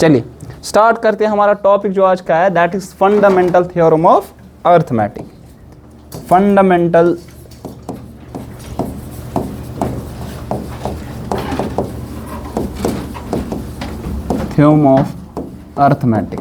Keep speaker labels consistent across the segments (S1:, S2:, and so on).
S1: चलिए स्टार्ट करते हैं। हमारा टॉपिक जो आज का है that is fundamental theorem of arithmetic. Fundamental theorem of arithmetic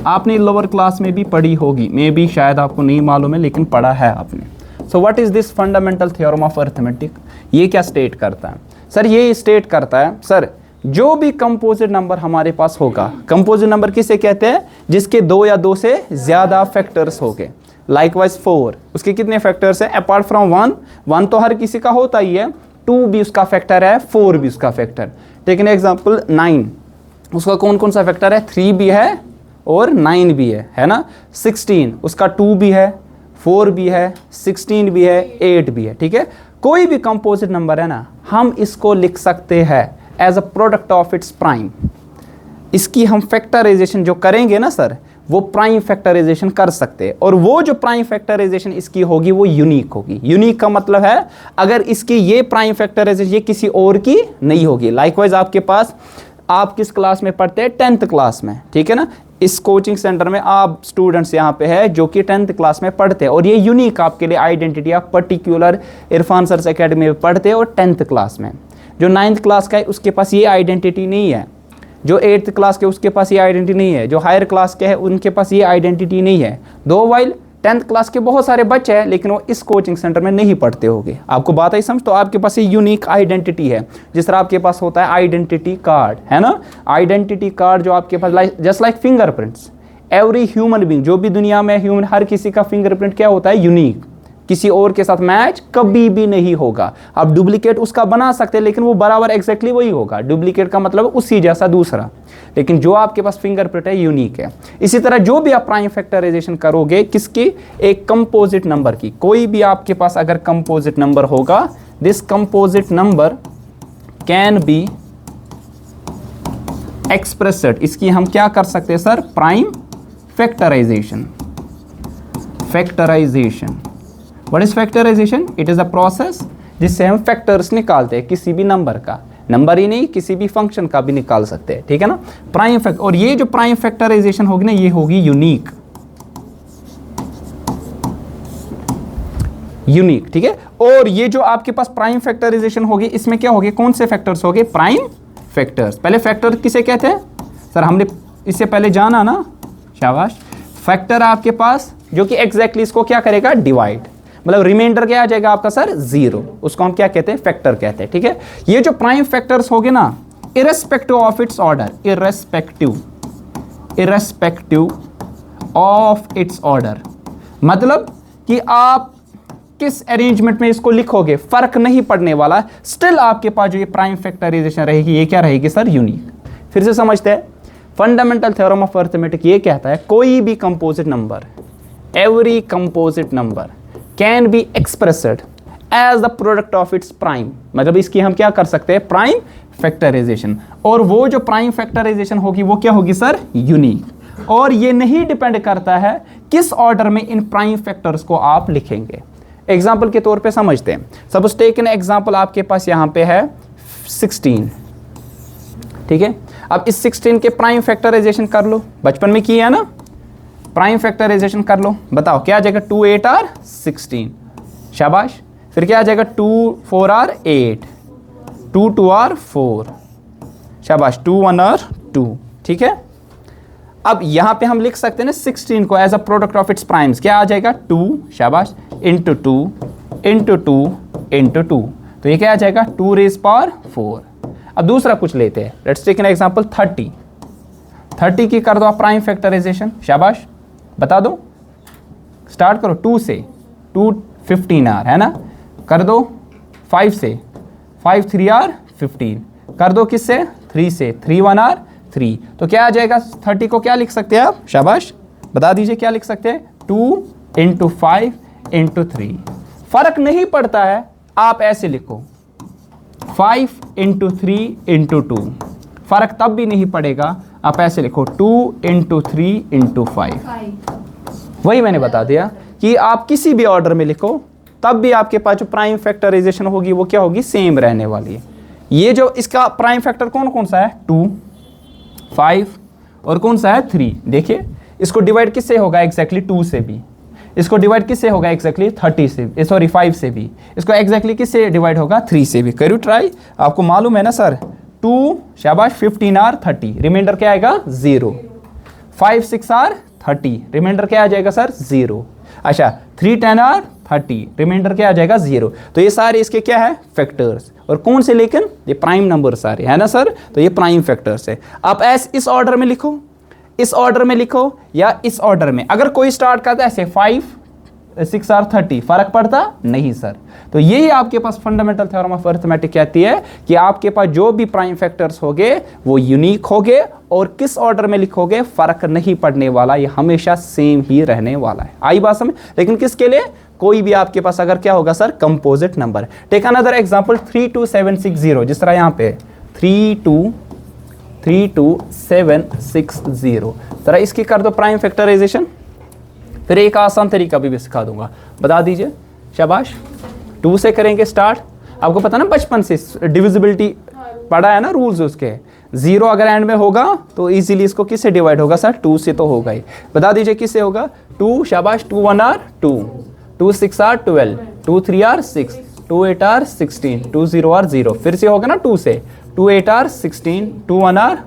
S1: आपने लोअर क्लास में भी पढ़ी होगी, मे भी शायद आपको नहीं मालूम है लेकिन पढ़ा है आपने। So what is this fundamental theorem of arithmetic? ये क्या स्टेट करता है सर? ये स्टेट करता है सर जो भी कंपोजिट नंबर हमारे पास होगा, कंपोजिट नंबर किसे कहते हैं? जिसके दो या दो से ज्यादा फैक्टर्स हो गए। लाइकवाइज 4 उसके कितने फैक्टर्स हैं? अपार्ट फ्रॉम 1 तो हर किसी का होता ही है, 2 भी उसका फैक्टर है, 4 भी उसका फैक्टर। टेक एन एग्जांपल 9 उसका कौन कौन सा फैक्टर है? 3 भी है और 9 भी है ना। 16 उसका 2 भी है, 4 भी है, 16 भी है, 8 भी है। ठीक है, कोई भी कंपोजिट नंबर है ना, हम इसको लिख सकते हैं as a product of its prime. इसकी हम फैक्टराइजेशन जो करेंगे ना सर, वो प्राइम फैक्टराइजेशन कर सकते हैं, और वो जो प्राइम फैक्टराइजेशन इसकी होगी वो यूनिक होगी। यूनिक का मतलब है अगर इसकी ये प्राइम फैक्टराइजेशन ये किसी और की नहीं होगी। लाइकवाइज आपके पास, आप किस क्लास में पढ़ते हैं? 10th क्लास में, ठीक है ना। इस कोचिंग सेंटर में आप स्टूडेंट्स यहाँ पे है जो कि 10th क्लास में पढ़ते हैं, और ये यूनिक आपके लिए आइडेंटिटी आप पर्टिकुलर इरफान सर्स एकेडमी में पढ़ते हैं और 10th क्लास में। जो 9th क्लास का है उसके पास ये आइडेंटिटी नहीं है, जो 8th क्लास के उसके पास ये आइडेंटिटी नहीं है, जो हायर क्लास के है उनके पास ये आइडेंटिटी नहीं है। दो वाइल 10th क्लास के बहुत सारे बच्चे हैं लेकिन वो इस कोचिंग सेंटर में नहीं पढ़ते होंगे। आपको बात आई समझ? तो आपके पास ये यूनिक आइडेंटिटी है, जिस तरह आपके पास होता है आइडेंटिटी कार्ड, है ना। आइडेंटिटी कार्ड जो आपके पास just like fingerprints, every human being, जो भी दुनिया में ह्यूमन, हर किसी का फिंगरप्रिंट क्या होता है? यूनिक, किसी और के साथ मैच कभी भी नहीं होगा। आप डुप्लीकेट उसका बना सकते हैं लेकिन वो बराबर एग्जैक्टली वही होगा। डुप्लीकेट का मतलब उसी जैसा दूसरा, लेकिन जो आपके पास फिंगरप्रिंट है यूनिक है। इसी तरह जो भी आप प्राइम फैक्टराइजेशन करोगे किसकी? एक कंपोजिट नंबर की। कोई भी आपके पास अगर कंपोजिट नंबर होगा, this composite number can be expressed, इसकी हम क्या कर सकते हैं sir? Prime factorization. Factorization, what is factorization? It is a process जिससे हम फैक्टर्स निकालते हैं किसी भी नंबर का, नंबर ही नहीं किसी भी फंक्शन का भी निकाल सकते हैं, ठीक है ना। प्राइम फैक्टर, और ये जो प्राइम फैक्टराइजेशन होगी ना ये होगी यूनिक, यूनिक, ठीक है। और ये जो आपके पास प्राइम फैक्टराइजेशन होगी इसमें क्या होगी? कौन से फैक्टर्स होंगे? Prime factors. पहले फैक्टर किसे कहते हैं सर? हमने इससे पहले जाना ना, शाबाश। फैक्टर आपके पास जो कि एग्जैक्टली इसको क्या करेगा? डिवाइड, मतलब रिमाइंडर क्या आ जाएगा आपका सर? 0, उसको हम क्या कहते हैं? फैक्टर कहते हैं, ठीक है। ये जो प्राइम फैक्टर्स होंगे ना, irrespective of its order, irrespective of its order, मतलब कि आप किस अरेंजमेंट में इसको लिखोगे फर्क नहीं पड़ने वाला, स्टिल आपके पास जो ये प्राइम फैक्टराइजेशन रहेगी ये क्या रहेगी सर? यूनिक। फिर से समझते हैं, फंडामेंटल थ्योरम ऑफ अर्थमेटिक ये कहता है कोई भी composite number, every composite number can be expressed as the product of its prime, मतलब इसकी हम क्या कर सकते हैं? Prime factorization. और वो जो प्राइम फैक्टराइजेशन होगी वो क्या होगी सर? यूनिक। और ये नहीं डिपेंड करता है किस ऑर्डर में इन प्राइम फैक्टर्स को आप लिखेंगे। एग्जाम्पल के तौर पे समझते हैं, सपोज टेक एन एग्जाम्पल, आपके पास यहाँ पे है 16, ठीक है। अब इस 16 के प्राइम फैक्टराइजेशन कर लो, बचपन में किया है ना, प्राइम फैक्टराइजेशन कर लो, बताओ क्या आ जाएगा? 2 8 आर 16, शाबाश। फिर क्या आ जाएगा? 2 4 आर 8, 2 2 आर 4, शाबाश। 2 1 आर 2, ठीक है। अब यहां पे हम लिख सकते हैं ना 16 को as a product of its primes, क्या आ जाएगा? 2, शाबाश, इंटू 2 इंटू 2 इंटू 2, तो ये क्या आ जाएगा? 2 रेज़ पावर 4। अब दूसरा कुछ लेते हैं, लेट्स टेक एन एग्जांपल 30 की कर दो आप प्राइम फैक्टराइजेशन, शाबाश, बता दो, स्टार्ट करो 2 से, 2 15 आर, है ना, कर दो 5 से, 5 3 आर 15, कर दो किससे? 3 से, 3 1 आर 3, तो क्या आ जाएगा? 30 को क्या लिख सकते हैं आप? शाबाश, बता दीजिए क्या लिख सकते हैं? 2 इंटू 5 इंटू 3, फर्क नहीं पड़ता है, आप ऐसे लिखो 5 इंटू 3 इंटू 2, फर्क तब भी नहीं पड़ेगा, आप ऐसे लिखो 2 इंटू 3 इंटू 5। वही मैंने बता दिया कि आप किसी भी ऑर्डर में लिखो तब भी आपके पास जो प्राइम फैक्टराइजेशन होगी वो क्या होगी? सेम रहने वाली है। ये जो इसका प्राइम फैक्टर कौन कौन सा है? 2, 5 और कौन सा है 3। देखिए इसको डिवाइड किससे होगा एग्जैक्टली 2 से भी, इसको डिवाइड किससे होगा एग्जैक्टली 30 से, सॉरी 5 से भी, इसको एग्जैक्टली किससे डिवाइड होगा 3 से भी। करो ट्राई, आपको मालूम है ना सर 2 शाबाश 15 आर 30, रिमाइंडर क्या आएगा 0। 5 6 आर 30, रिमाइंडर क्या आ जाएगा सर 0। अच्छा 3 10 आर 30, रिमाइंडर क्या आ जाएगा 0। तो ये सारे इसके क्या है फैक्टर्स, और कौन से लेकिन ये प्राइम नंबर सारे है ना सर, तो ये प्राइम फैक्टर्स है। आप ऐसे इस ऑर्डर में लिखो, इस ऑर्डर में लिखो या इस ऑर्डर में, अगर कोई स्टार्ट करता है ऐसे 5 6 आर 30, फर्क पड़ता नहीं सर। तो यही आपके पास फंडामेंटल थ्योरम ऑफ अरिथमेटिक कहती है कि आपके पास जो भी प्राइम फैक्टर्स होंगे वो यूनिक होंगे, और किस ऑर्डर में लिखोगे फर्क नहीं पड़ने वाला, ये हमेशा सेम ही रहने वाला है। आई बात समझ। लेकिन किसके लिए, कोई भी आपके पास अगर क्या होगा sir composite number. Take another example 32760, जिस तरह यहाँ पे 32760, जरा इसकी कर दो प्राइम फैक्टराइजेशन। फिर एक आसान तरीका भी सिखा दूंगा, बता दीजिए शाबाश। 2 से करेंगे स्टार्ट, आपको पता ना बचपन से डिविजिबिलिटी पढ़ा है ना रूल्स उसके। 0 अगर एंड में होगा तो इजीली इसको किससे डिवाइड होगा सर 2 से, तो होगा ही। बता दीजिए किससे होगा 2 शाबाश 2 1 are 2, 2 6 are 12, 2 3 are 6, 2 8 are 16, 2 0 are 0। फिर से होगा ना 2 से 2 8 are 16, 2 1 are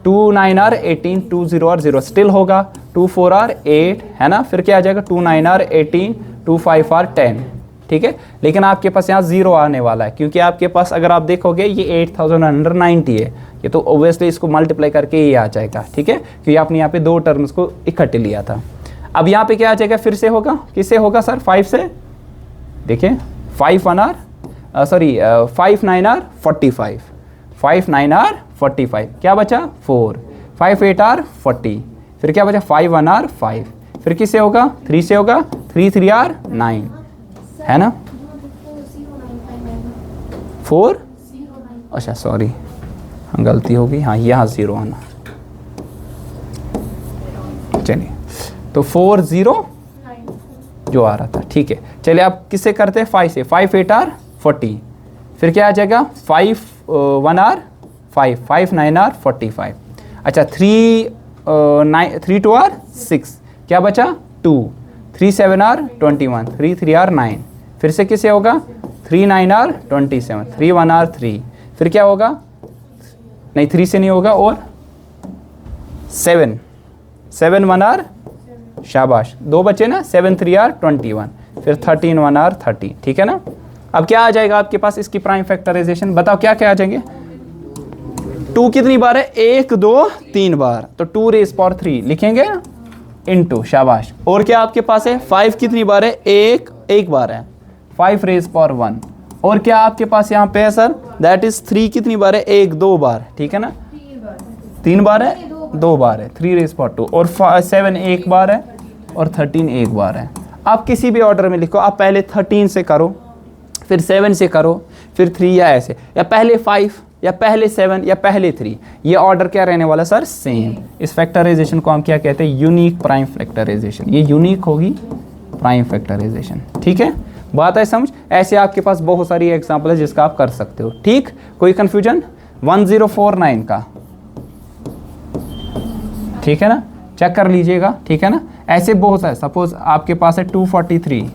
S1: 2 9 are 18, 2 0 are 0 still होगा, 2 4 आर 8 है ना। फिर क्या आ जाएगा 2 9 आर 18, 2 5 आर 10, ठीक है। लेकिन आपके पास यहाँ 0 आने वाला है, क्योंकि आपके पास अगर आप देखोगे ये 8190 है, ये तो ओब्वियसली इसको मल्टीप्लाई करके ये आ जाएगा, ठीक है, क्योंकि आपने यहाँ पे 2 टर्म्स को इकट्ठे लिया था। अब यहाँ पे क्या आ जाएगा, फिर से होगा, किससे होगा सर 5 से। देखिए 5 1 आर सॉरी 5 9 आर 45, 5 9 आर 45, क्या बचा 4, 5 8 आर 40, फिर क्या बचा 5 1 आर 5, फिर किससे होगा 3 से होगा, 3 3 आर 9 है ना। 4 अच्छा सॉरी गलती होगी, हाँ यहाँ 0 आना, चलिए तो 4 0 जो आ रहा था, ठीक है। चलिए आप किससे करते हैं 5 से, 5 8 आर 40, फिर क्या आ जाएगा 5 1 आर 5, 5 9 आर 45, अच्छा 3 2 आर 6, क्या बचा 2, 3 7 आर 21, 3 3 आर 9, फिर से किससे होगा 3 9 आर 27, 3 1 आर 3, फिर क्या होगा नहीं 3 से नहीं होगा, और 7 7 1 आर शाबाश 2 बचे ना, 7 3 आर 21, फिर 13 1 आर 30, ठीक है ना। अब क्या आ जाएगा आपके पास इसकी प्राइम फैक्टराइजेशन, बताओ क्या क्या आ जाएंगे। 2 कितनी बार है, 1 2 3 बार, तो 2 रेज़ पावर 3 लिखेंगे इनटू शाबाश। और क्या आपके पास है 5 कितनी बार है, 1 बार है, 5 रेज़ पावर 1। और क्या आपके पास यहाँ पे है सर, दैट इज 3 कितनी बार है, 1 2 बार, ठीक है ना, 3 बार है 2 बार है, 3 रेज़ पावर 2, और 7 1 बार है, और 13 1 बार है। आप किसी भी ऑर्डर में लिखो, आप पहले 13 से करो, फिर 7 से करो, फिर 3 या ऐसे, या पहले 5 या पहले 7 या पहले 3, ये ऑर्डर क्या रहने वाला सर सेम। इस फैक्टराइजेशन को हम क्या कहते हैं, यूनिक प्राइम फैक्टराइजेशन, ये यूनिक होगी प्राइम फैक्टराइजेशन, ठीक है। बात है समझ। ऐसे आपके पास बहुत सारी एग्जांपल है जिसका आप कर सकते हो, ठीक। कोई कंफ्यूजन 1049 का, ठीक है ना, चेक कर लीजिएगा, ठीक है ना। ऐसे बहुत सारे, सपोज आपके पास है 243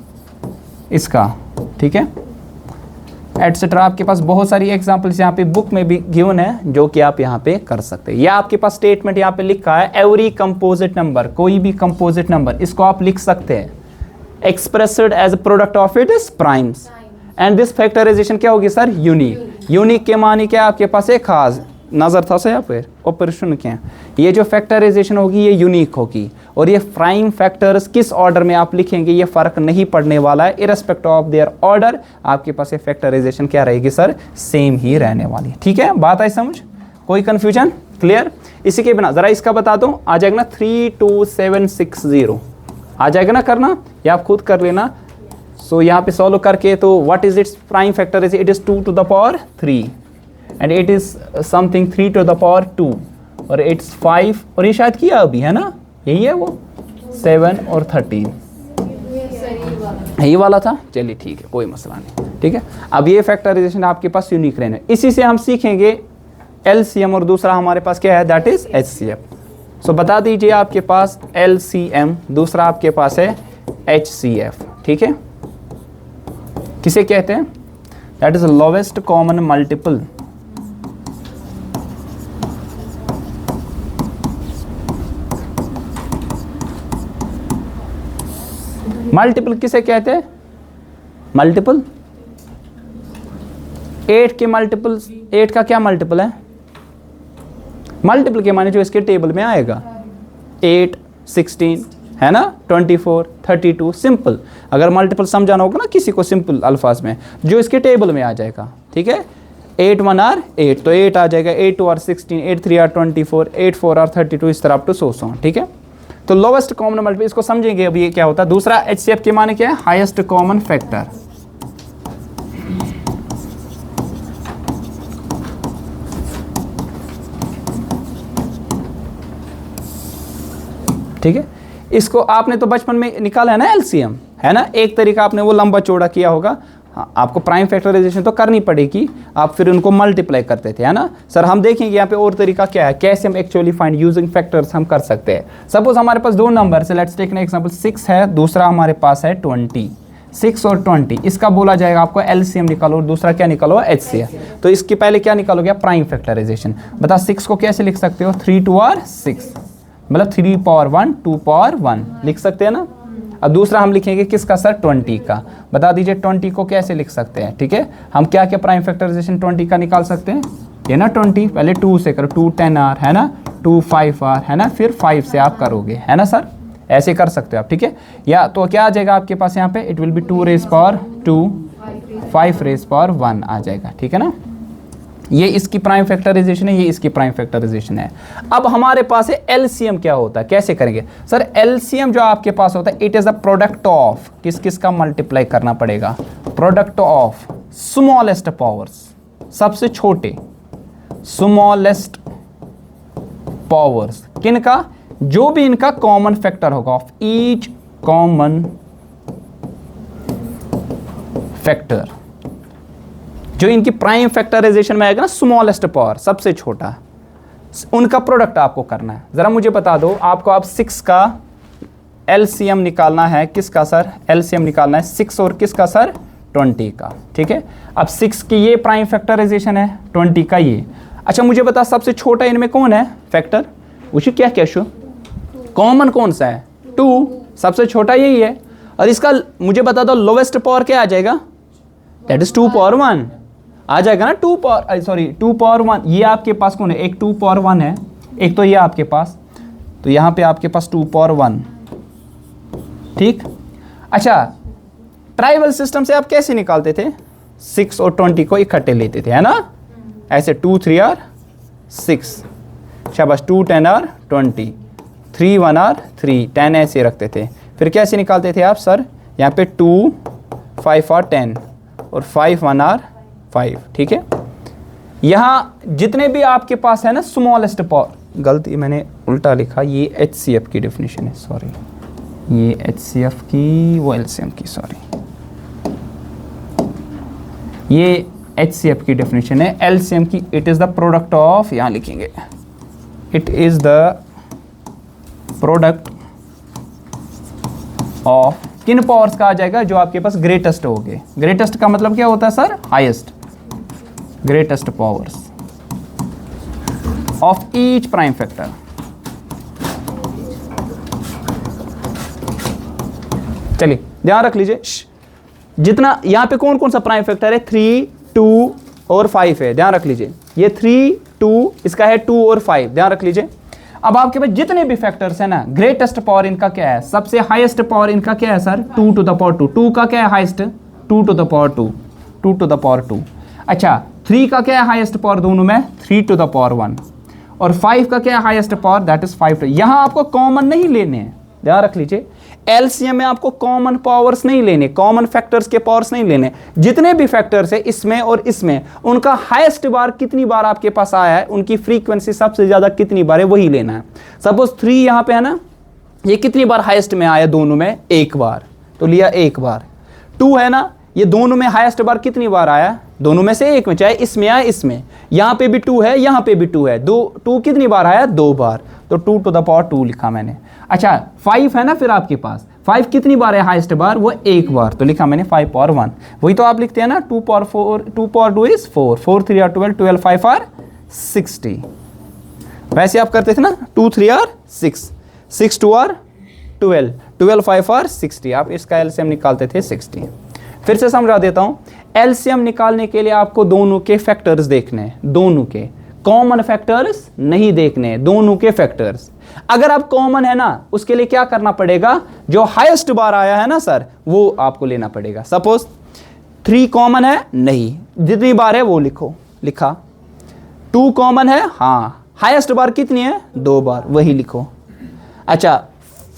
S1: इसका, ठीक है, एटसेट्रा। आपके पास बहुत सारी एग्जांपल्स यहाँ पे बुक में भी गिवन है जो कि आप यहाँ पे कर सकते हैं। या आपके पास स्टेटमेंट यहाँ पे लिखा है एवरी कंपोजिट नंबर, कोई भी कंपोजिट नंबर, इसको आप लिख सकते हैं expressed as a product of its primes, and this factorization क्या होगी सर यूनिक। यूनिक के मानी क्या आपके पास एक खास नज़र था से यहाँ पे ऑपरेशन क्या, ये जो फैक्टराइजेशन होगी ये यूनिक होगी, और ये प्राइम फैक्टर्स किस ऑर्डर में आप लिखेंगे ये फ़र्क नहीं पड़ने वाला है, इररिस्पेक्टिव ऑफ देयर ऑर्डर आपके पास ये फैक्टराइजेशन क्या रहेगी सर सेम ही रहने वाली है, ठीक है। बात आई समझ, कोई कन्फ्यूजन, क्लियर। इसी के बिना ज़रा इसका बता दूँ, आ जाएगा ना 32760 आ जाएगा ना करना, या आप खुद कर लेना। सो यहाँ पे सॉल्व करके तो what is its prime factorization, it is 2 to the power 3 and it is something 3 to the power 2, और इट्स 5, और ये शायद किया अभी है ना, यही है वो 7 और 13 यही वाला था। चलिए ठीक है, कोई मसला नहीं, ठीक है। अब ये फैक्टराइजेशन आपके पास यूनिक रहने, इसी से हम सीखेंगे LCM और दूसरा हमारे पास क्या है, दैट इज HCF। सो बता दीजिए आपके पास LCM, दूसरा आपके पास है HCF, ठीक है। किसे कहते हैं, that is lowest common multiple. Multiple किसे कहते हैं, मल्टीपल 8 के मल्टीपल, 8 का क्या मल्टीपल है, मल्टीपल के माने जो इसके टेबल में आएगा, 8, 16 है ना, 24, 32, सिंपल। अगर मल्टीपल समझाना होगा ना किसी को सिंपल अल्फाज में, जो इसके टेबल में आ जाएगा, ठीक है। 8 1 आर 8, तो 8 आ जाएगा, 8 2 आर 16, 8 3 आर 24, 8 4 आर 32, इस तरह अप टू सो, ठीक है। तो लोवेस्ट कॉमन मल्टीपल, इसको समझेंगे अभी ये क्या होता है। दूसरा HCF के माने क्या है, हाईएस्ट कॉमन फैक्टर। ठीक है, इसको आपने तो बचपन में निकाला है ना LCM, है ना। एक तरीका आपने वो लंबा चौड़ा किया होगा। हाँ, आपको प्राइम फैक्टराइजेशन तो करनी पड़ेगी, आप फिर उनको मल्टीप्लाई करते थे, है ना सर। हम देखेंगे यहाँ पे और तरीका क्या है, कैसे हम एक्चुअली फाइंड यूजिंग फैक्टर्स हम कर सकते हैं। सपोज हमारे पास दो नंबर है, लेट्स टेक एन एग्जांपल, 6 है, दूसरा हमारे पास है 20। 6 और 20, इसका बोला जाएगा आपको LCM निकालो, और दूसरा क्या निकालो, HCF। तो इसके पहले क्या निकालोगे, प्राइम फैक्टराइजेशन। बता 6 को कैसे लिख सकते हो, 3 2 आर 6, मतलब 3 पावर 1 2 पावर 1 लिख सकते हैं ना। अब दूसरा हम लिखेंगे किसका सर, 20 का। बता दीजिए 20 को कैसे लिख सकते हैं, ठीक है। हम क्या क्या प्राइम फैक्टराइजेशन 20 का निकाल सकते हैं, ये ना 20 पहले 2 से करो, 2 10 आर है ना, 2 5 आर है ना, फिर 5 से आप करोगे, है ना सर, ऐसे कर सकते हो आप, ठीक है। या तो क्या आ जाएगा आपके पास यहाँ पे, it will be 2 rays power 2 5 rays power 1 आ जाएगा, ठीक है ना। ये इसकी प्राइम फैक्टराइजेशन है, ये इसकी प्राइम फैक्टराइजेशन है। अब हमारे पास है LCM, क्या होता है, कैसे करेंगे सर। LCM जो आपके पास होता है, it is a product of, किस किस का मल्टीप्लाई करना पड़ेगा, प्रोडक्ट ऑफ स्मॉलेस्ट पावर्स, सबसे छोटे स्मॉलेस्ट पावर्स, किन का, जो भी इनका कॉमन फैक्टर होगा, ऑफ ईच कॉमन फैक्टर, जो इनकी प्राइम फैक्टराइजेशन में आएगा ना, स्मॉलेस्ट पावर, सबसे छोटा, उनका प्रोडक्ट आपको करना है। जरा मुझे बता दो, आपको अब 6 का LCM निकालना है, किसका सर, LCM निकालना है 6 और किसका सर, 20 का, ठीक है। अब 6 की ये प्राइम फैक्टराइजेशन है, 20 का ये। अच्छा मुझे बता सबसे छोटा इनमें कौन है फैक्टर, उसे क्या कैशो, कॉमन कौन सा है, 2, सबसे छोटा यही है। और इसका मुझे बता दो लोवेस्ट पावर क्या आ जाएगा, दैट इज 2 पावर 1 आ जाएगा ना, 2 पावर 1। ये आपके पास कौन है, एक 2 पावर 1 है, एक तो ये आपके पास, तो यहाँ पे आपके पास 2 पावर 1, ठीक। अच्छा ट्राइवल सिस्टम से आप कैसे निकालते थे, 6 और 20 को इकट्ठे लेते थे, है ना, ऐसे 2 3 आर 6, शाबाश, 2 10 आर 20, 3 1 आर 3 10, ऐसे रखते थे। फिर कैसे निकालते थे आप सर, यहाँ पे 2 5 आर 10 और 5 1 आर 5, ठीक है। यहाँ जितने भी आपके पास है ना स्मॉलेस्ट पावर, गलती मैंने उल्टा लिखा, ये HCF की डेफिनेशन है, सॉरी, ये HCF की, वो LCM की, सॉरी, ये HCF की डेफिनेशन है। LCM की, it is the product of, यहाँ लिखेंगे, it is the product of, किन पावर्स का आ जाएगा, जो आपके पास ग्रेटेस्ट हो गए। ग्रेटेस्ट का मतलब क्या होता है sir, highest, greatest powers of each prime factor. चलिए ध्यान रख लीजिए, जितना यहां पे कौन कौन सा प्राइम फैक्टर है, 3 2 और 5 है, ध्यान रख लीजिए। ये 3 2 इसका है, 2 और 5, ध्यान रख लीजिए। अब आपके पास जितने भी फैक्टर्स है ना, ग्रेटेस्ट पावर इनका क्या है, सबसे हाईएस्ट पावर इनका क्या है सर, 2 टू द पावर 2। 2 का क्या है highest, 2 to the power 2, 2 to the power 2। अच्छा 3 का क्या है हाईएस्ट पावर दोनों में, 3 टू द पावर 1। और 5 का क्या है हाईएस्ट पावर, दैट इज 5। यहां आपको कॉमन नहीं लेने हैं, ध्यान रख लीजिए। LCM में आपको कॉमन पावर्स नहीं लेने, कॉमन फैक्टर्स के पावर्स नहीं लेने। जितने भी फैक्टर्स है इसमें और इसमें, उनका हाईएस्ट बार कितनी बार आपके पास आया है, उनकी फ्रीक्वेंसी सबसे ज्यादा कितनी बार है, वही लेना है। सपोज 3 यहां पे है ना, ये कितनी बार हाईएस्ट में आया दोनों में, एक बार, तो लिया एक बार। 2 है ना, ये दोनों में हाईएस्ट बार कितनी बार आया, दोनों में से एक में, चाहे इसमें या इसमें, यहाँ पे भी 2 है, यहाँ पे भी 2 है, 2 कितनी बार आया, 2 बार, तो 2 टू द पावर 2 लिखा मैंने। अच्छा 5 है ना फिर आपके पास, 5 कितनी बार है हाईएस्ट बार, वो एक बार, तो लिखा मैंने 5 पावर 1। वही तो आप लिखते हैं ना 2 पावर 2 इज 4, 4 3 आर 12, 12 5 आर 60। वैसे आप करते थे ना 2 3 आर 6, 6 2 आर 12, 12 5 आर 60, आप इसका एलसीएम निकालते थे 60। फिर से समझा देता हूँ, एलसीएम निकालने के लिए आपको दोनों के फैक्टर्स देखने हैं, दोनों के, कॉमन फैक्टर्स नहीं देखने, दोनों के फैक्टर्स। अगर आप कॉमन है ना, उसके लिए क्या करना पड़ेगा, जो हाईएस्ट बार आया है ना सर, वो आपको लेना पड़ेगा। सपोज 3 कॉमन है, नहीं, जितनी बार है वो लिखो, लिखा। 2 कॉमन है, हाँ, हाईएस्ट बार कितनी है, 2 बार, वही लिखो। अच्छा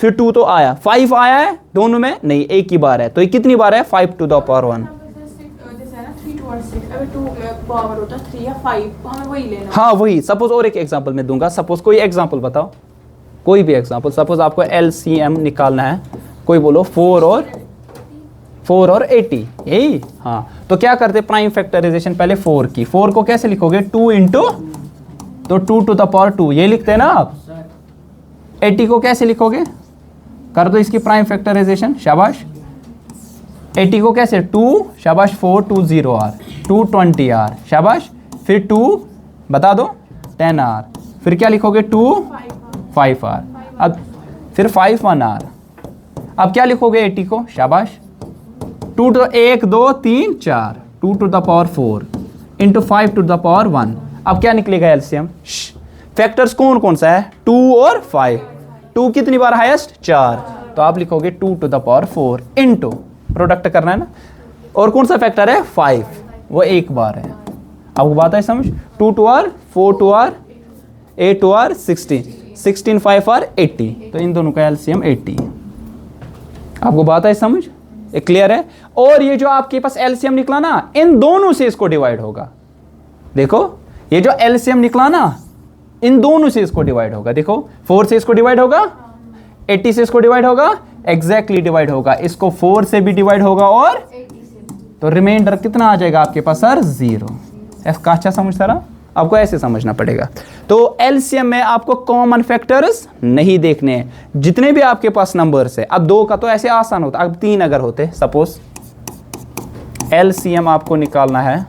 S1: फिर 2 तो आया, 5 आया है दोनों में, नहीं, एक ही बार है, तो ये कितनी बार है, 5 टू द पावर 1। हाँ वही, सपोज और एक एग्जांपल मैं दूंगा, सपोज कोई एग्जांपल बताओ, कोई भी एग्जांपल, सपोज आपको एलसीएम निकालना है, कोई बोलो 4 और 80, यही, हाँ, तो क्या करते, प्राइम फैक्टराइजेशन पहले 4 की, 4 को कैसे लिखोगे, 2 इंटू, तो 2 टू द पावर 2, ये लिखते हैं ना आप। 80 को कैसे लिखोगे, कर दो इसकी प्राइम फैक्टराइजेशन, शाबाश। 80 को कैसे, 2, शाबाश, 4 2 0 आर, 2 20 आर, शाबाश, फिर 2 बता दो 10 आर, फिर क्या लिखोगे, 2 5 आर, अब फिर 5 1 आर, अब क्या लिखोगे 80 को, शाबाश, 2 तो 1 2 3 4, 2 to the power 4 into 5 to the power 1। अब क्या निकलेगा एलसीएम, फैक्टर्स कौन कौन सा है, 2 और 5, 2 कितनी बार हाईएस्ट, 4, तो आप लिखोगे 2 to the power 4 into, product करना है ना, और कौन सा फैक्टर है, 5, वो एक बार है। आपको बात है समझ, 2 2 आर, 4 2 आर, 8 2 आर 16, 16 5 आर 80, तो इन दोनों का एलसीएम 80। आपको बात है समझ, ये क्लियर है। और ये जो आपके पास एलसीएम निकला ना, इन दोनों से इसको डिवाइड होगा, देखो ये जो एलसीएम निकला ना, इन दोनों से इसको डिवाइड होगा, देखो 4 से इसको डिवाइड होगा, 80 से इसको डिवाइड होगा, एग्जैक्टली डिवाइड होगा, इसको 4 से भी डिवाइड होगा, और तो रिमाइंडर कितना आ जाएगा आपके पास सर, 0। इसका अच्छा समझ सर, आपको ऐसे समझना पड़ेगा। तो एलसीएम में आपको कॉमन फैक्टर्स नहीं देखने हैं, जितने भी आपके पास नंबर्स है। अब 2 का तो ऐसे आसान होता, अब 3 अगर होते, सपोज एलसीएम आपको निकालना है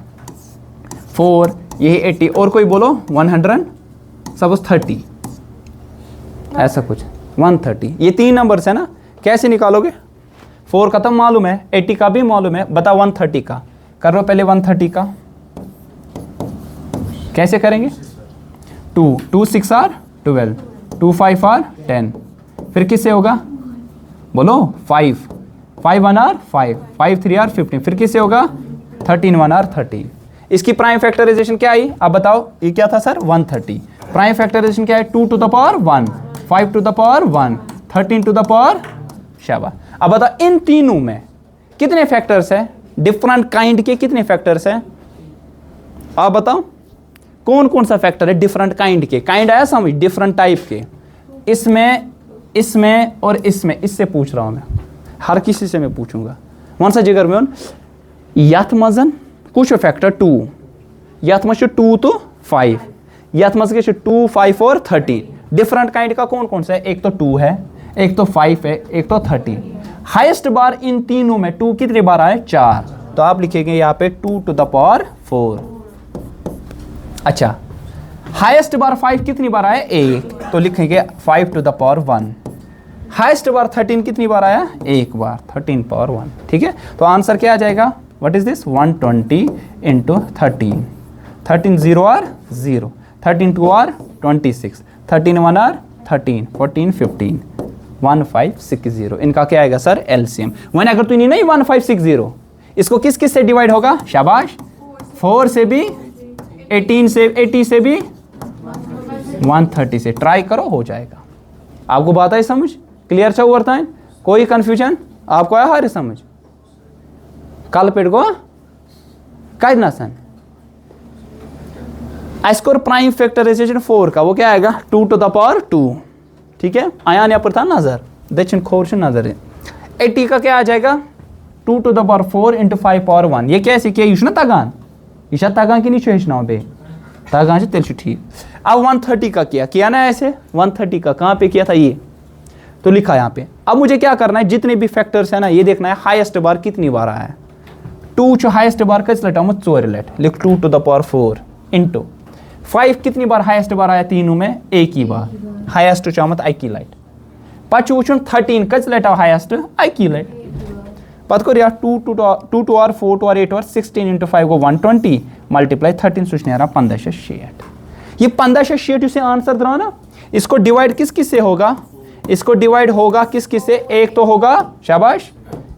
S1: 4, यही 80, और कोई बोलो 100, सपोज 30, ऐसा कुछ 130, ये 3 नंबर्स है ना, कैसे निकालोगे, 4 का तो मालूम है, 80 का भी मालूम है, बता 130 का करो, पहले 130 का कैसे करेंगे, 2 6 आर 12, 2 5 आर 10, फिर किससे होगा, बोलो 5 1 आर 5, 5 3 आर 15, फिर किससे होगा, 13 1 आर 13। इसकी प्राइम फैक्टराइजेशन क्या आई, अब बताओ, ये क्या था सर, 130, प्राइम फैक्टराइजेशन क्या है, 2 to the power 1, 5 to the power 1, 13 to the power, शाबाश। अब बताओ इन तीनों में कितने फैक्टर्स है, डिफरेंट काइंड के कितने फैक्टर्स हैं, आप बताओ कौन कौन सा फैक्टर है डिफरेंट काइंड के, काइंड आया समझ, डिफरेंट टाइप के, इसमें और इसमें, इससे पूछ रहा हूं मैं, हर किसी से मैं पूछूंगा। वन सा जिगर में यथ मजन कुछ फैक्टर 2, यथ मज 2 तो 5, यथ मज के 2 5 और 13, डिफरेंट काइंड का कौन कौन सा है, एक तो 2 है, एक तो 5 है, एक तो 13। हाईएस्ट बार इन तीनों में 2 कितनी बार आए, 4, तो आप लिखेंगे यहाँ पे 2 टू द पावर 4। अच्छा हाईएस्ट बार 5 कितनी बार आया, 1, तो लिखेंगे 5 टू द पावर 1। हाईएस्ट बार 13 कितनी बार आया, 1 बार, 13 पावर 1, ठीक है। तो आंसर क्या आ जाएगा, what is this, 120 into 13, 13 0 are 0, 13 2 are 26, 13 1 are 13, 14 15, 1560। इनका क्या आएगा सर, एलसीएम। वन अगर तो नहीं 1560, इसको किस किस से डिवाइड होगा, शाबाश, 4 से भी, 18 से, 80 से भी, 130 से, ट्राई करो हो जाएगा। आपको बात आई समझ, क्लियर छा हुआ है, कोई कंफ्यूजन आपको आया हर समझ, कल पेड़ को काय ना सन स्कोर प्राइम फैक्टराइजेशन 4 का वो क्या आएगा, 2 टू द पावर 2, ठीक है। आया यहाँ पर था नजर, दक्षिण खोर से नजर है। 80 का क्या आ जाएगा, 2 to the power 4 into 5 power 1 ये कैसे किया यह तगान यह तगान कि नहीं बे तगान तेल ठीक। अब 130 का किया ना ऐसे 130 का कहाँ पे किया था ये तो लिखा यहाँ पे। अब मुझे क्या करना है जितने भी फैक्टर्स है ना ये देखना है हाईएस्ट बार कितनी बार आया है 2 हाईएस्ट बार कस लट आमुत 4 लट लिख 2 to the power 4 इंटू 5 कितनी बार हाईएस्ट बार आया तीनों में एक ही बार हाईएस्ट आमुत अकी लट पच वो 13 कस लट आव हाईएस्ट अकी लट पत कर 2 to r 4 to r 8 और 16 into 5 गो 120 मल्टीप्लाई 13 सुच नेरा 1560 ये 1560 से आंसर द्रा ना इसको डिवाइड किस किस से होगा इसको डिवाइड होगा किस किस से एक तो होगा शाबाश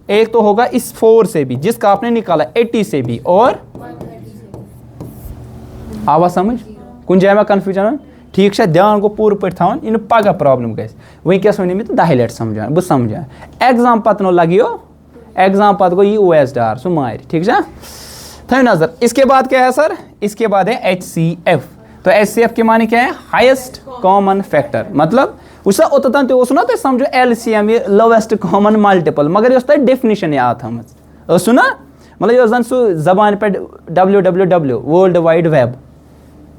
S1: एक तो होगा इस 4 से भी जिसका आपने निकाला 80 से भी और आवाज समझ कुन जाए में कंफ्यूजन ठीक है ध्यान को पूरा पे था इन पगह प्रॉब्लम गई वही क्या सुनी में तो 10 लट समझा बस समझा एग्जाम पत नो लगियो एग्जाम पत गो ये ओएस डार सो मार ठीक है थे नजर। इसके बाद क्या है सर इसके बाद है HCF तो HCF के माने क्या है हाईएस्ट कॉमन फैक्टर मतलब उसका उतना तो उसना तो समझो LCM ये लोवेस्ट कॉमन मल्टीपल मगर ये डेफिनेशन याद हम सुना मतलब ये जन सु जबान पे www वर्ल्ड वाइड वेब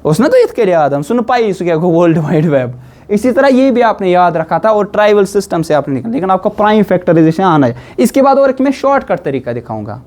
S1: उसने तो इत याद हम सुन पाई सु क्या वर्ल्ड वाइड वेब। इसी तरह ये भी आपने याद रखा था और ट्राइबल सिस्टम से आपने निकाला लेकिन आपको प्राइम फैक्टराइजेशन आना है। इसके बाद और मैं शॉर्टकट तरीका दिखाऊंगा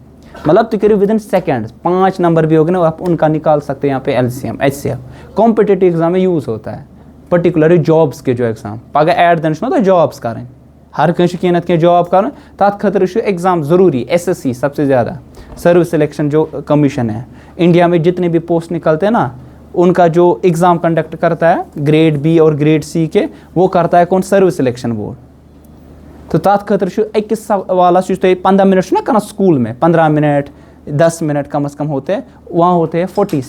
S1: मतलब तो करीब विदिन सेकेंड 5 नंबर भी होगे ना आप उनका निकाल सकते हैं यहाँ पे LCM HCF कॉम्पिटिटिव एग्जाम में यूज होता है पर्टिकुलरली जॉब्स के जो एग्जाम पगह एड दिन तो जॉब्स करें हर कहीं नत जॉब कर तथ खतर एग्जाम जरूरी SSC सबसे ज़्यादा सर्विस सिलेक्शन जो कमीशन है इंडिया में जितने भी पोस्ट निकलते हैं ना उनका जो एग्ज़ाम कंडक्ट करता है ग्रेड B और ग्रेड C के वो करता है कौन सर्विस सिलेक्शन बोर्ड तो तथ खतर अकिस सवाल 15 मिनट ना करना स्कूल में 15 मिनट 10 मिनट कम से कम होते हैं वहाँ होते हैं 40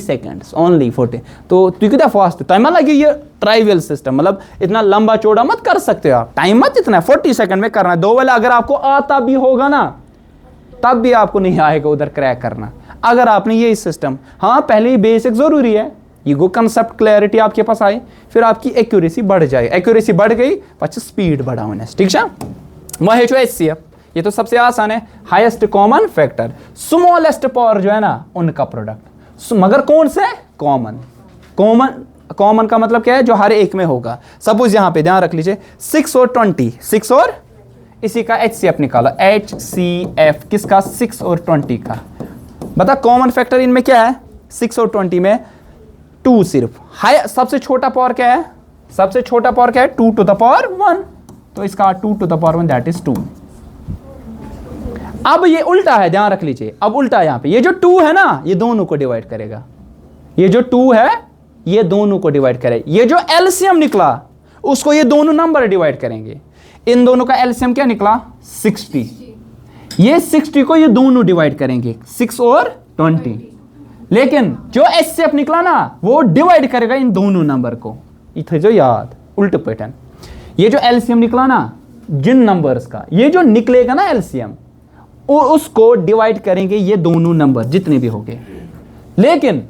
S1: सेकेंड्स ओनली 40 तो तु क्या फास्ट टाइम लगे ये ट्राइवल सिस्टम मतलब इतना लंबा चौड़ा मत कर सकते हो आप टाइम मत इतना 40 सेकंड में करना है 2 वाला अगर आपको आता भी होगा ना तब भी आपको नहीं आएगा उधर क्रैक करना अगर आपने ये सिस्टम हाँ पहले ही बेसिक जरूरी है ये गो कंसेप्ट क्लैरिटी आपके पास आए फिर आपकी एक्यूरेसी बढ़ जाए एक्यूरेसी बढ़ गई पच स्पीड बढ़ा होने ठीक है वह है जो HCF ये तो सबसे आसान है highest common factor smallest power जो है ना उनका प्रोडक्ट मगर कौन से कॉमन का मतलब क्या है जो हर एक में होगा सपोज यहां पे ध्यान रख लीजिए 6 और 20 6 और इसी का HCF निकाला HCF किसका 6 और 20 का बता कॉमन फैक्टर इनमें क्या है 6 और 20 में 2 सिर्फ हाई सबसे छोटा पावर क्या है 2 to the power 1 तो इसका 2 to the power 1 that is 2। अब ये उल्टा है ध्यान रख लीजिए अब उल्टा है यहां पे ये जो 2 है ना ये दोनों को डिवाइड करेगा ये जो 2 है ये दोनों को डिवाइड करेगा ये जो LCM निकला उसको ये दोनों नंबर डिवाइड करेंगे इन दोनों का LCM क्या निकला 60 ये 60 को ये दोनों डिवाइड करेंगे 6 और 20 लेकिन जो HCF निकला ना वो डिवाइड करेगा इन दोनों नंबर को इथे जो याद उल्टे पैटर्न ये जो LCM निकला ना जिन नंबर्स का ये जो निकलेगा ना LCM उसको डिवाइड करेंगे ये दोनों नंबर जितने भी होंगे लेकिन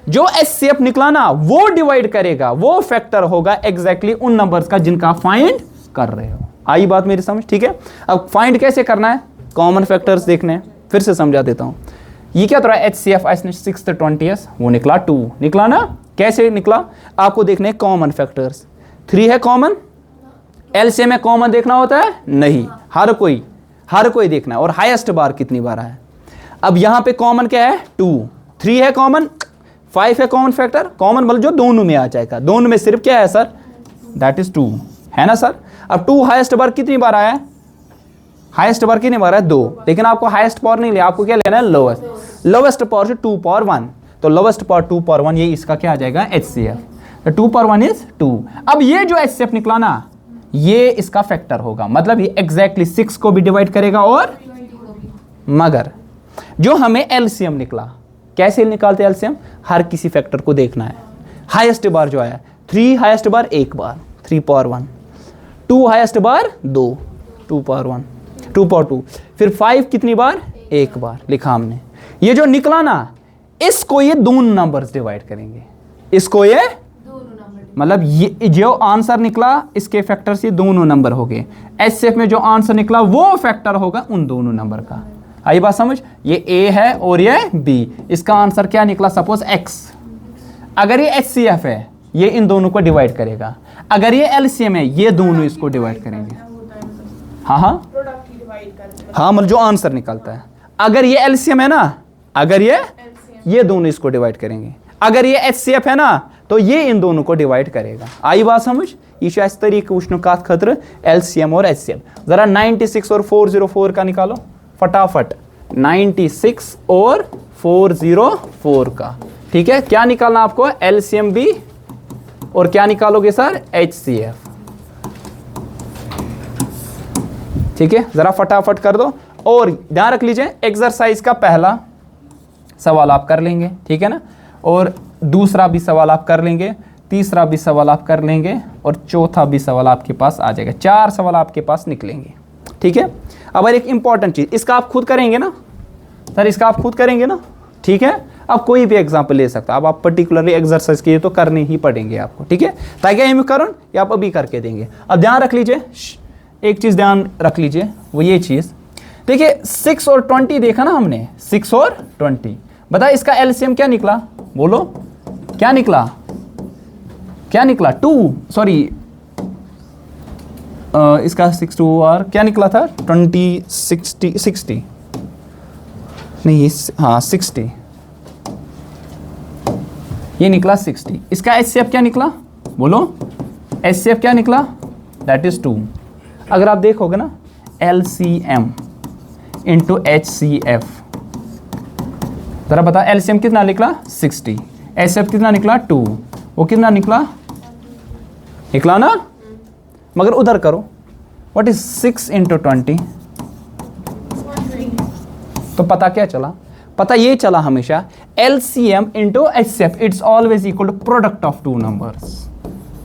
S1: जो HCF निकला ना वो डिवाइड करेगा वो फैक्टर होगा एग्जैक्टली उन नंबर्स का जिनका फाइंड कर रहे हो। आई बात मेरी समझ ठीक है। अब फाइंड कैसे करना है कॉमन फैक्टर्स देखने फिर से समझा देता हूं ये क्या थोड़ा HCF 6 20 वो निकला 2 निकला ना कैसे निकला आपको देखने कॉमन फैक्टर्स 3 है कॉमन LCM में कॉमन देखना होता है नहीं हर कोई देखना है और हाईएस्ट बार कितनी बार है। अब यहां पे कॉमन क्या है 2 3 है कॉमन 5 है कॉमन फैक्टर कॉमन मतलब जो दोनों में आ जाएगा दोनों में सिर्फ क्या है सर दैट इज 2 है ना सर। अब 2 हाईएस्ट बार कितनी बार आया है हाईएस्ट पावर कितनी बार है 2 लेकिन आपको हाईएस्ट पावर नहीं लिया आपको क्या लेना है लोवेस्ट पावर से 2 पावर 1 तो लोवेस्ट पावर 2 पावर 1 ये इसका क्या आ जाएगा HCF तो 2 पावर 1 इज 2। अब ये जो HCF निकला ना ये इसका फैक्टर होगा मतलब ये एग्जैक्टली 6 को भी डिवाइड करेगा और मगर जो हमें LCM निकला कैसे निकालते LCM हर किसी फैक्टर को देखना है हाईएस्ट बार जो आया 3 हाईएस्ट बार एक बार 3 पावर 1 2 हाईएस्ट बार 2 पावर 1 2 पावर 2 फिर 5 कितनी बार एक बार लिखा हमने ये जो निकला ना इसको ये दोनों नंबर्स डिवाइड करेंगे इसको ये मतलब ये जो आंसर निकला इसके फैक्टर से दोनों नंबर हो गए, HCF में जो आंसर निकला वो फैक्टर होगा उन दोनों नंबर का। आई बात समझ? ये A है और ये B, इसका आंसर क्या निकला? Suppose X। अगर ये HCF है ये इन दोनों को डिवाइड करेगा, अगर ये LCM है ये दोनों इसको डिवाइड करेंगे। हाँ हाँ हाँ, मतलब जो आंसर निकलता है। अगर ये LCM है ना, अगर ये दोनों इसको डिवाइड करेंगे, अगर ये HCF है ना तो ये इन दोनों को डिवाइड करेगा। आई बात समझ? ये इस तरीके वुचन कत खतर LCM और HCF। जरा 96 और 404 का निकालो फटाफट, 96 और 404 का। ठीक है, क्या निकालना आपको? LCM भी और क्या निकालोगे सर? HCF। ठीक है, जरा फटाफट कर दो। और ध्यान रख लीजिए एक्सरसाइज का पहला सवाल आप कर लेंगे, ठीक है ना, और दूसरा भी सवाल आप कर लेंगे, तीसरा भी सवाल आप कर लेंगे और चौथा भी सवाल आपके पास आ जाएगा। 4 सवाल आपके पास निकलेंगे। ठीक है, अब एक इंपॉर्टेंट चीज, इसका आप खुद करेंगे ना सर? इसका आप खुद करेंगे ना? ठीक है, अब कोई भी एग्जाम्पल ले सकता, अब आप पर्टिकुलरली एक्सरसाइज के लिए तो करने ही पड़ेंगे आपको। ठीक है, ताकि एम करण या आप अभी करके देंगे। अब ध्यान रख लीजिए, एक चीज ध्यान रख लीजिए, वो ये चीज देखिए, 6 और 20 देखा ना हमने, 6 और 20। बता इसका LCM क्या निकला? बोलो क्या निकला? क्या निकला? 2, सॉरी इसका 6 2 और क्या निकला था? 20 60 नहीं, हाँ 60, ये निकला 60। इसका HCF क्या निकला? बोलो HCF क्या निकला? That is 2। अगर आप देखोगे ना LCM इंटू HCF, जरा बता LCM कितना निकला? 60, HCF कितना निकला? 2, वो कितना निकला? निकला ना? मगर उधर करो, व्हाट इज 6 इंटू 20? तो पता क्या चला? पता ये चला हमेशा LCM into HCF it's always equal to product of 2 numbers.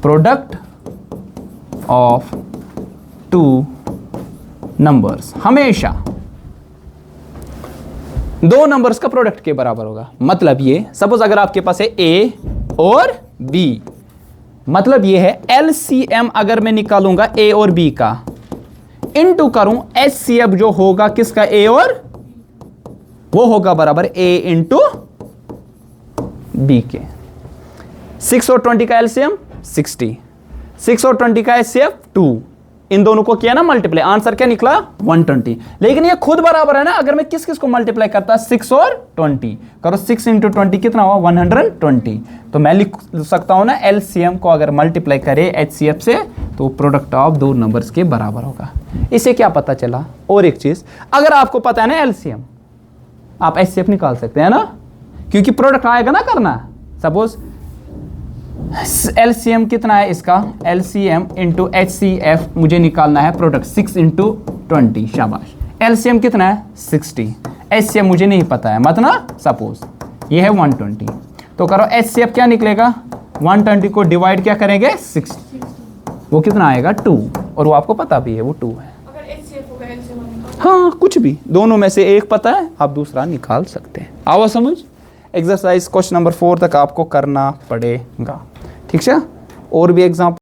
S1: Product of 2 numbers हमेशा 2 नंबर्स का प्रोडक्ट के बराबर होगा। मतलब ये सपोज अगर आपके पास है A और B, मतलब ये है LCM अगर मैं निकालूंगा A और B का, इनटू करूं HCF जो होगा किसका? A और, वो होगा बराबर A इंटू B के। 6 और 20 का LCM 60, 6 और 20 का HCF 2, इन दोनों को किया ना मल्टीप्लाई, आंसर क्या निकला? 120। लेकिन ये खुद बराबर है ना, अगर मैं किस किस को मल्टीप्लाई करता? 6 और 20 करो, 6 इंटू 20 कितना हुआ? 120। तो मैं लिख सकता हूं ना LCM को अगर मल्टीप्लाई करे HCF से तो प्रोडक्ट ऑफ 2 नंबर्स के बराबर होगा। इससे क्या पता चला? और एक चीज, अगर आपको पता है ना LCM, आप HCF निकाल सकते हैं ना, क्योंकि प्रोडक्ट आएगा ना करना। सपोज LCM कितना है इसका? LCM इंटू HCF मुझे निकालना है प्रोडक्ट, 6 इंटू 20, शाबाश। LCM कितना है? 60, HCF मुझे नहीं पता है मत ना, सपोज ये है 120। तो करो HCF क्या निकलेगा? 120 को डिवाइड क्या करेंगे? 60, वो कितना आएगा? 2, और वो आपको पता भी है वो 2 है।
S2: अगर HCF होगा LCM,
S1: हाँ कुछ भी, दोनों में से एक पता है, आप दूसरा निकाल सकते हैं। आओ समझ, एक्सरसाइज क्वेश्चन नंबर 4 तक आपको करना पड़ेगा। ठीक है, और भी एग्जाम्पल